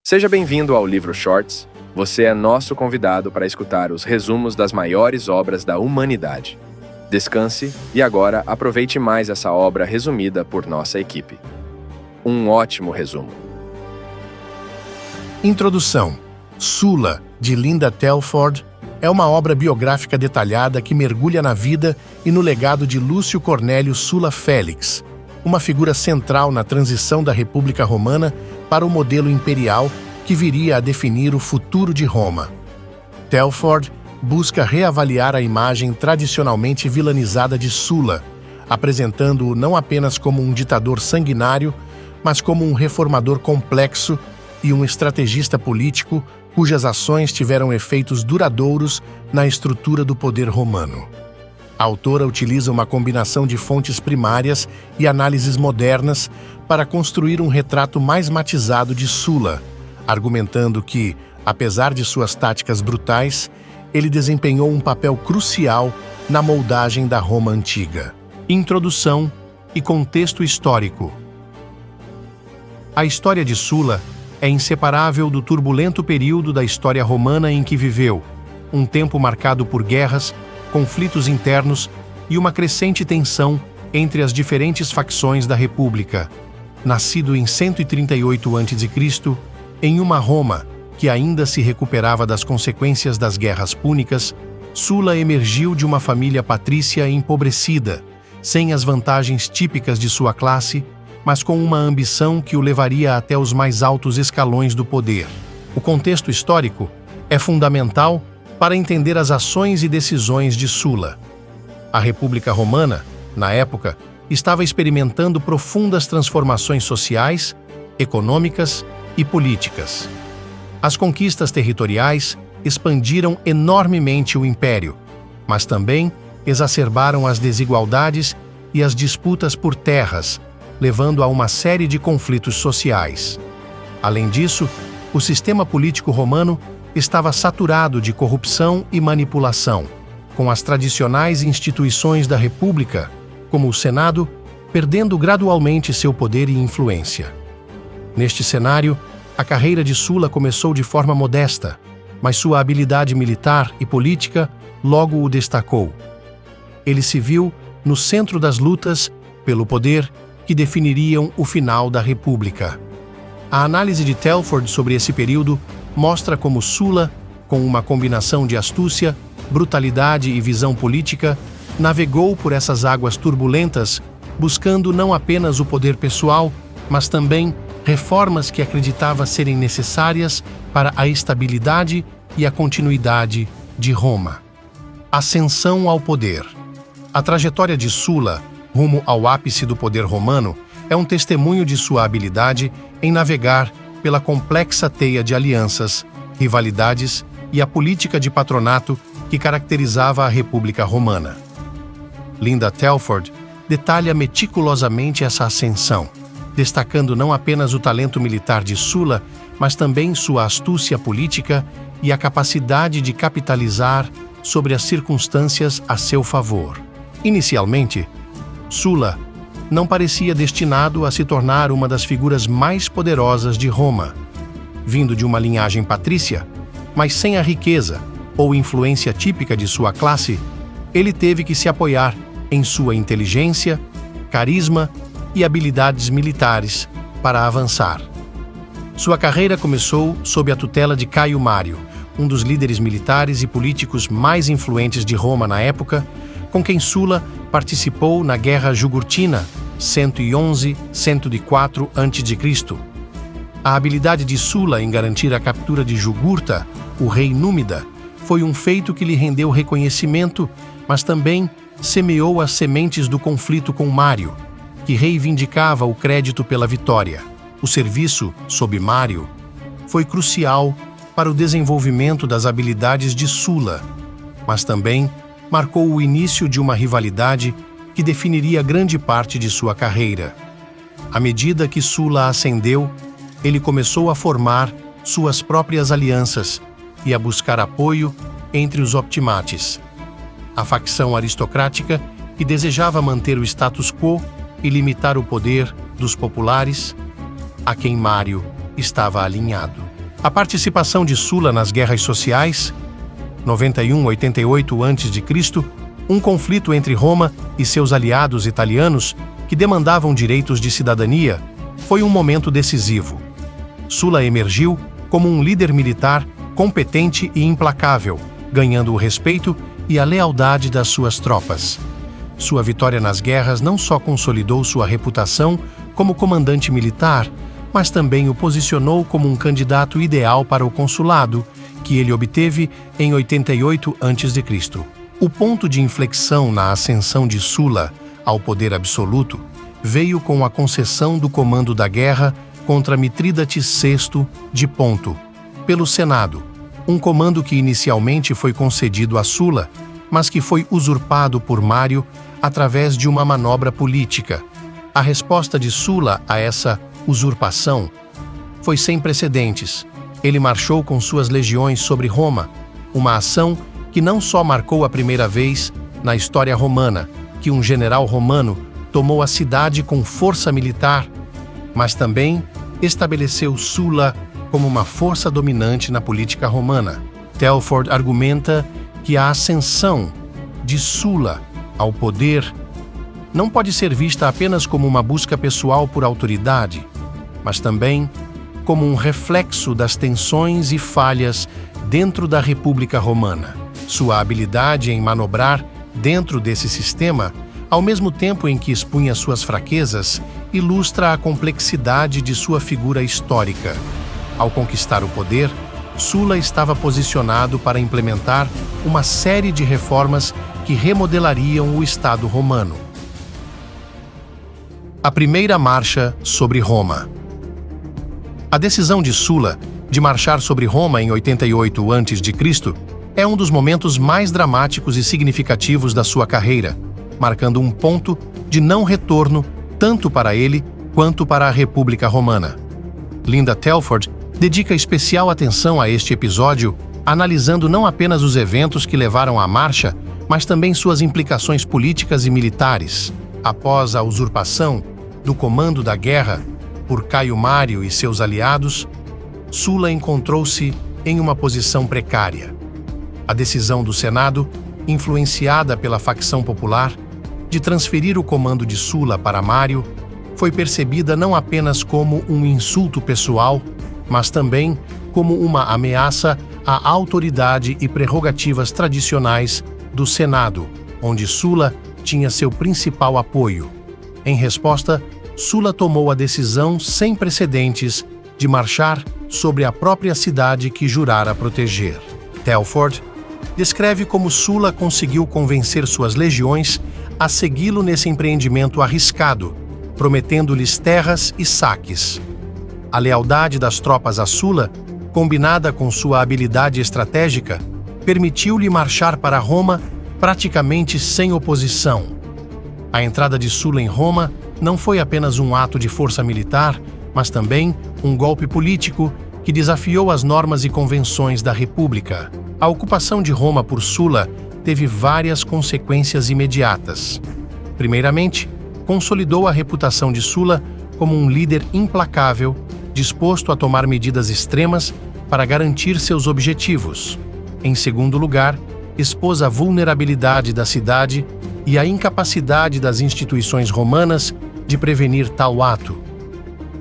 Seja bem-vindo ao Livro Shorts. Você é nosso convidado para escutar os resumos das maiores obras da humanidade. Descanse e agora aproveite mais essa obra resumida por nossa equipe. Um ótimo resumo. Introdução. Sulla, de Linda Telford, é uma obra biográfica detalhada que mergulha na vida e no legado de Lúcio Cornélio Sulla Félix, uma figura central na transição da República Romana para o modelo imperial que viria a definir o futuro de Roma. Telford busca reavaliar a imagem tradicionalmente vilanizada de Sulla, apresentando-o não apenas como um ditador sanguinário, mas como um reformador complexo e um estrategista político cujas ações tiveram efeitos duradouros na estrutura do poder romano. A autora utiliza uma combinação de fontes primárias e análises modernas para construir um retrato mais matizado de Sulla, argumentando que, apesar de suas táticas brutais, ele desempenhou um papel crucial na moldagem da Roma antiga. Introdução e contexto histórico. A história de Sulla é inseparável do turbulento período da história romana em que viveu, um tempo marcado por guerras, conflitos internos e uma crescente tensão entre as diferentes facções da República. Nascido em 138 a.C., em uma Roma que ainda se recuperava das consequências das guerras púnicas, Sulla emergiu de uma família patrícia empobrecida, sem as vantagens típicas de sua classe, mas com uma ambição que o levaria até os mais altos escalões do poder. O contexto histórico é fundamental para entender as ações e decisões de Sulla. A República Romana, na época, estava experimentando profundas transformações sociais, econômicas e políticas. As conquistas territoriais expandiram enormemente o império, mas também exacerbaram as desigualdades e as disputas por terras, levando a uma série de conflitos sociais. Além disso, o sistema político romano estava saturado de corrupção e manipulação, com as tradicionais instituições da República, como o Senado, perdendo gradualmente seu poder e influência. Neste cenário, a carreira de Sulla começou de forma modesta, mas sua habilidade militar e política logo o destacou. Ele se viu no centro das lutas pelo poder que definiriam o final da República. A análise de Telford sobre esse período mostra como Sulla, com uma combinação de astúcia, brutalidade e visão política, navegou por essas águas turbulentas, buscando não apenas o poder pessoal, mas também reformas que acreditava serem necessárias para a estabilidade e a continuidade de Roma. Ascensão ao poder. A trajetória de Sulla, rumo ao ápice do poder romano, é um testemunho de sua habilidade em navegar pela complexa teia de alianças, rivalidades e a política de patronato que caracterizava a República Romana. Linda Telford detalha meticulosamente essa ascensão, destacando não apenas o talento militar de Sulla, mas também sua astúcia política e a capacidade de capitalizar sobre as circunstâncias a seu favor. Inicialmente, Sulla não parecia destinado a se tornar uma das figuras mais poderosas de Roma. Vindo de uma linhagem patrícia, mas sem a riqueza ou influência típica de sua classe, ele teve que se apoiar em sua inteligência, carisma e habilidades militares para avançar. Sua carreira começou sob a tutela de Caio Mário, um dos líderes militares e políticos mais influentes de Roma na época, com quem Sulla participou na Guerra Jugurtina, 111-104 a.C. A habilidade de Sulla em garantir a captura de Jugurta, o rei númida, foi um feito que lhe rendeu reconhecimento, mas também semeou as sementes do conflito com Mário, que reivindicava o crédito pela vitória. O serviço, sob Mário, foi crucial para o desenvolvimento das habilidades de Sulla, mas também marcou o início de uma rivalidade que definiria grande parte de sua carreira. À medida que Sulla ascendeu, ele começou a formar suas próprias alianças e a buscar apoio entre os optimates, a facção aristocrática que desejava manter o status quo e limitar o poder dos populares, a quem Mário estava alinhado. A participação de Sula nas guerras sociais, 91-88 a.C., um conflito entre Roma e seus aliados italianos que demandavam direitos de cidadania, foi um momento decisivo. Sula emergiu como um líder militar competente e implacável, ganhando o respeito e a lealdade das suas tropas. Sua vitória nas guerras não só consolidou sua reputação como comandante militar, mas também o posicionou como um candidato ideal para o consulado, que ele obteve em 88 a.C. O ponto de inflexão na ascensão de Sula ao poder absoluto veio com a concessão do comando da guerra contra Mitrídates VI de Ponto, pelo Senado, um comando que inicialmente foi concedido a Sula, mas que foi usurpado por Mário através de uma manobra política. A resposta de Sula a essa usurpação foi sem precedentes. Ele marchou com suas legiões sobre Roma, uma ação que não só marcou a primeira vez na história romana que um general romano tomou a cidade com força militar, mas também estabeleceu Sula como uma força dominante na política romana. Telford argumenta que a ascensão de Sula ao poder não pode ser vista apenas como uma busca pessoal por autoridade, mas também como um reflexo das tensões e falhas dentro da República Romana. Sua habilidade em manobrar dentro desse sistema, ao mesmo tempo em que expunha suas fraquezas, ilustra a complexidade de sua figura histórica. Ao conquistar o poder, Sula estava posicionado para implementar uma série de reformas que remodelariam o Estado romano. A primeira marcha sobre Roma. A decisão de Sula de marchar sobre Roma em 88 a.C. é um dos momentos mais dramáticos e significativos da sua carreira, marcando um ponto de não retorno tanto para ele quanto para a República Romana. Linda Telford dedica especial atenção a este episódio, analisando não apenas os eventos que levaram à marcha, mas também suas implicações políticas e militares. Após a usurpação do comando da guerra por Caio Mário e seus aliados, Sula encontrou-se em uma posição precária. A decisão do Senado, influenciada pela facção popular, de transferir o comando de Sula para Mário, foi percebida não apenas como um insulto pessoal, mas também como uma ameaça à autoridade e prerrogativas tradicionais do Senado, onde Sula tinha seu principal apoio. Em resposta, Sula tomou a decisão sem precedentes de marchar sobre a própria cidade que jurara proteger. Telford descreve como Sula conseguiu convencer suas legiões a segui-lo nesse empreendimento arriscado, prometendo-lhes terras e saques. A lealdade das tropas a Sula, combinada com sua habilidade estratégica, permitiu-lhe marchar para Roma praticamente sem oposição. A entrada de Sula em Roma não foi apenas um ato de força militar, mas também um golpe político que desafiou as normas e convenções da República. A ocupação de Roma por Sula teve várias consequências imediatas. Primeiramente, consolidou a reputação de Sula como um líder implacável, disposto a tomar medidas extremas para garantir seus objetivos. Em segundo lugar, expôs a vulnerabilidade da cidade e a incapacidade das instituições romanas de prevenir tal ato.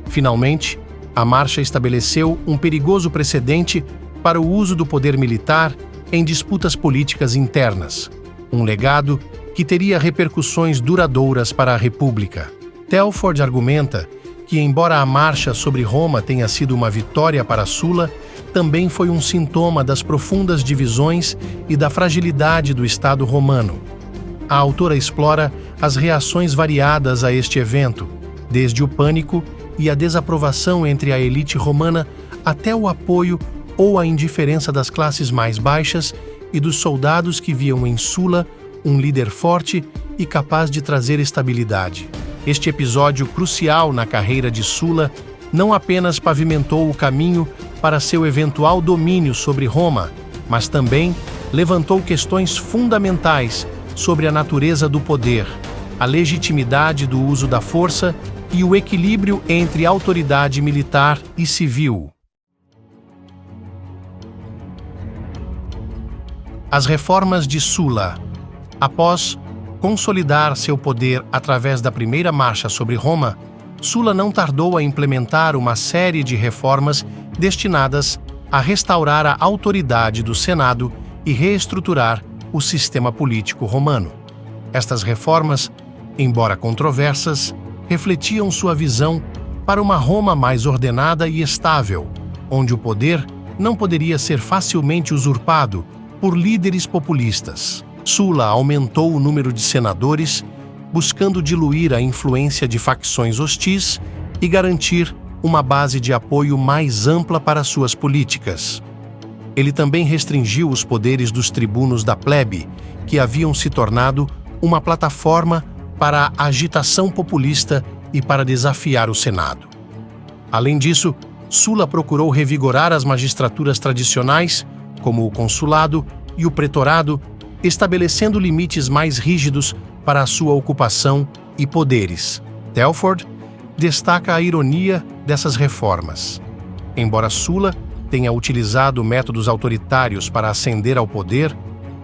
Finalmente, a marcha estabeleceu um perigoso precedente para o uso do poder militar em disputas políticas internas, um legado que teria repercussões duradouras para a República. Telford argumenta que, embora a marcha sobre Roma tenha sido uma vitória para Sula, também foi um sintoma das profundas divisões e da fragilidade do Estado romano. A autora explora as reações variadas a este evento, desde o pânico e a desaprovação entre a elite romana até o apoio ou a indiferença das classes mais baixas e dos soldados que viam em Sula um líder forte e capaz de trazer estabilidade. Este episódio crucial na carreira de Sula não apenas pavimentou o caminho para seu eventual domínio sobre Roma, mas também levantou questões fundamentais sobre a natureza do poder, a legitimidade do uso da força e o equilíbrio entre autoridade militar e civil. As reformas de Sulla. Após consolidar seu poder através da primeira marcha sobre Roma, Sulla não tardou a implementar uma série de reformas destinadas a restaurar a autoridade do Senado e reestruturar o sistema político romano. Estas reformas, embora controversas, refletiam sua visão para uma Roma mais ordenada e estável, onde o poder não poderia ser facilmente usurpado por líderes populistas. Sulla aumentou o número de senadores, buscando diluir a influência de facções hostis e garantir uma base de apoio mais ampla para suas políticas. Ele também restringiu os poderes dos tribunos da plebe, que haviam se tornado uma plataforma para a agitação populista e para desafiar o Senado. Além disso, Sulla procurou revigorar as magistraturas tradicionais, como o consulado e o pretorado, estabelecendo limites mais rígidos para a sua ocupação e poderes. Telford destaca a ironia dessas reformas. Embora Sulla tenha utilizado métodos autoritários para ascender ao poder,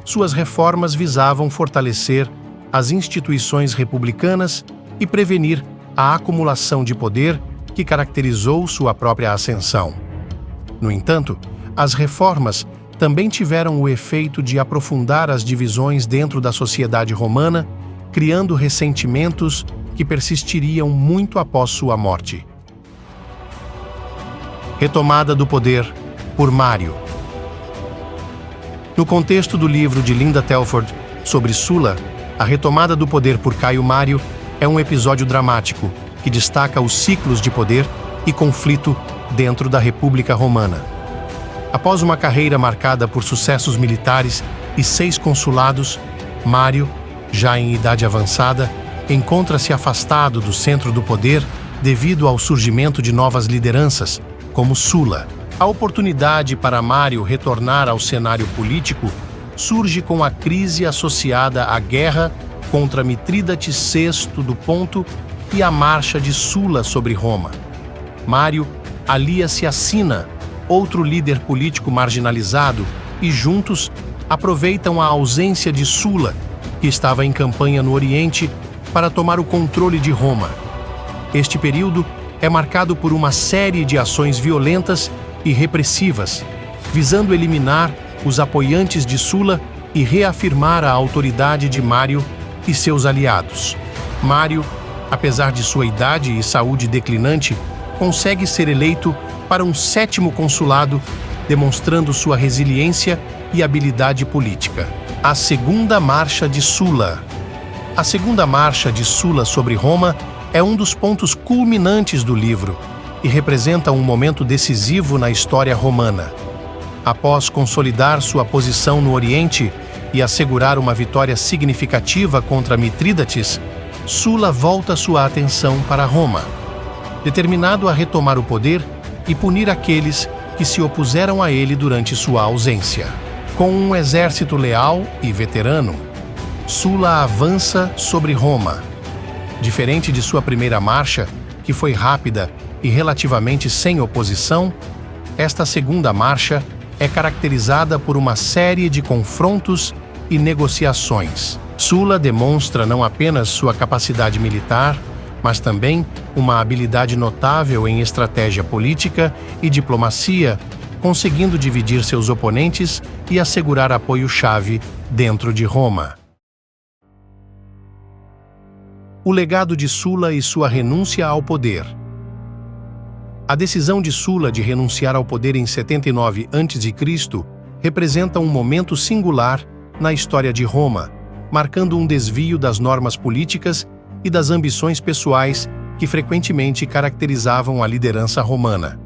suas reformas visavam fortalecer as instituições republicanas e prevenir a acumulação de poder que caracterizou sua própria ascensão. No entanto, as reformas também tiveram o efeito de aprofundar as divisões dentro da sociedade romana, criando ressentimentos que persistiriam muito após sua morte. Retomada do poder por Mário. No contexto do livro de Linda Telford sobre Sulla, a retomada do poder por Caio Mário é um episódio dramático que destaca os ciclos de poder e conflito dentro da República Romana. Após uma carreira marcada por sucessos militares e 6 consulados, Mário, já em idade avançada, encontra-se afastado do centro do poder devido ao surgimento de novas lideranças, como Sulla. A oportunidade para Mário retornar ao cenário político surge com a crise associada à guerra contra Mitrídates VI do Ponto e a marcha de Sulla sobre Roma. Mário alia-se a Cinna, outro líder político marginalizado, e juntos aproveitam a ausência de Sulla, que estava em campanha no Oriente, para tomar o controle de Roma. Este período é marcado por uma série de ações violentas e repressivas, visando eliminar os apoiantes de Sulla e reafirmar a autoridade de Mário e seus aliados. Mário, apesar de sua idade e saúde declinante, consegue ser eleito para um 7º consulado, demonstrando sua resiliência e habilidade política. A Segunda Marcha de Sulla. A Segunda Marcha de Sulla sobre Roma é um dos pontos culminantes do livro e representa um momento decisivo na história romana. Após consolidar sua posição no Oriente e assegurar uma vitória significativa contra Mitrídates, Sulla volta sua atenção para Roma, determinado a retomar o poder e punir aqueles que se opuseram a ele durante sua ausência. Com um exército leal e veterano, Sulla avança sobre Roma. Diferente de sua primeira marcha, que foi rápida e relativamente sem oposição, esta segunda marcha é caracterizada por uma série de confrontos e negociações. Sulla demonstra não apenas sua capacidade militar, mas também uma habilidade notável em estratégia política e diplomacia, conseguindo dividir seus oponentes e assegurar apoio-chave dentro de Roma. O legado de Sulla e sua renúncia ao poder. A decisão de Sulla de renunciar ao poder em 79 a.C. representa um momento singular na história de Roma, marcando um desvio das normas políticas e das ambições pessoais que frequentemente caracterizavam a liderança romana.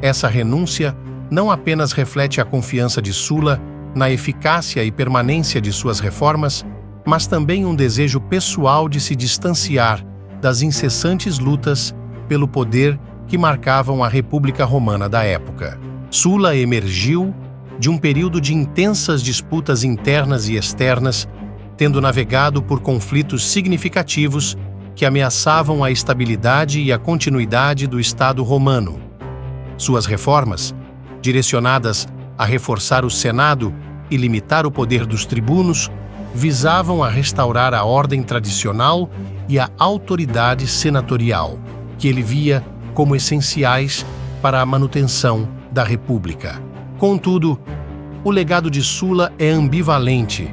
Essa renúncia não apenas reflete a confiança de Sulla na eficácia e permanência de suas reformas, mas também um desejo pessoal de se distanciar das incessantes lutas pelo poder que marcavam a República Romana da época. Sulla emergiu de um período de intensas disputas internas e externas, tendo navegado por conflitos significativos que ameaçavam a estabilidade e a continuidade do Estado romano. Suas reformas, direcionadas a reforçar o Senado e limitar o poder dos tribunos visavam a restaurar a ordem tradicional e a autoridade senatorial, que ele via como essenciais para a manutenção da República. Contudo, o legado de Sula é ambivalente.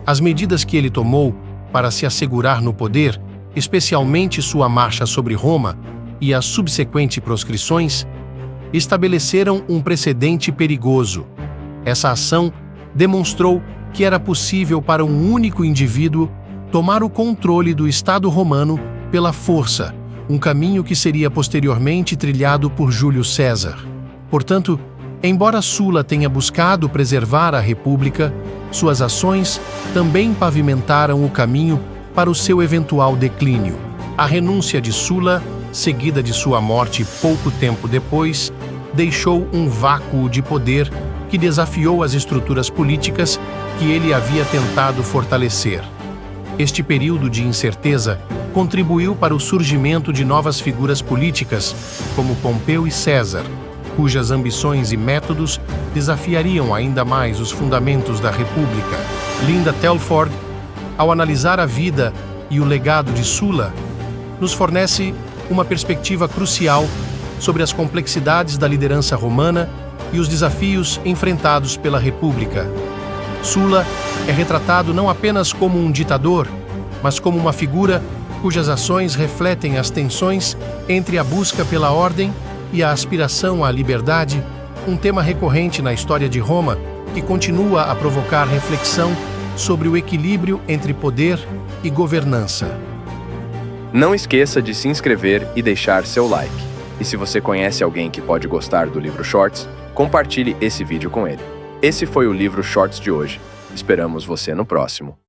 As medidas que ele tomou para se assegurar no poder, especialmente sua marcha sobre Roma e as subsequentes proscrições, estabeleceram um precedente perigoso. Essa ação demonstrou que era possível para um único indivíduo tomar o controle do Estado romano pela força, um caminho que seria posteriormente trilhado por Júlio César. Portanto, embora Sula tenha buscado preservar a República, suas ações também pavimentaram o caminho para o seu eventual declínio. A renúncia de Sula, seguida de sua morte pouco tempo depois, deixou um vácuo de poder que desafiou as estruturas políticas que ele havia tentado fortalecer. Este período de incerteza contribuiu para o surgimento de novas figuras políticas, como Pompeu e César, cujas ambições e métodos desafiariam ainda mais os fundamentos da República. Linda Telford, ao analisar a vida e o legado de Sula, nos fornece uma perspectiva crucial sobre as complexidades da liderança romana e os desafios enfrentados pela República. Sula é retratado não apenas como um ditador, mas como uma figura cujas ações refletem as tensões entre a busca pela ordem e a aspiração à liberdade, um tema recorrente na história de Roma que continua a provocar reflexão sobre o equilíbrio entre poder e governança. Não esqueça de se inscrever e deixar seu like. E se você conhece alguém que pode gostar do livro Shorts, compartilhe esse vídeo com ele. Esse foi o livro Shorts de hoje. Esperamos você no próximo.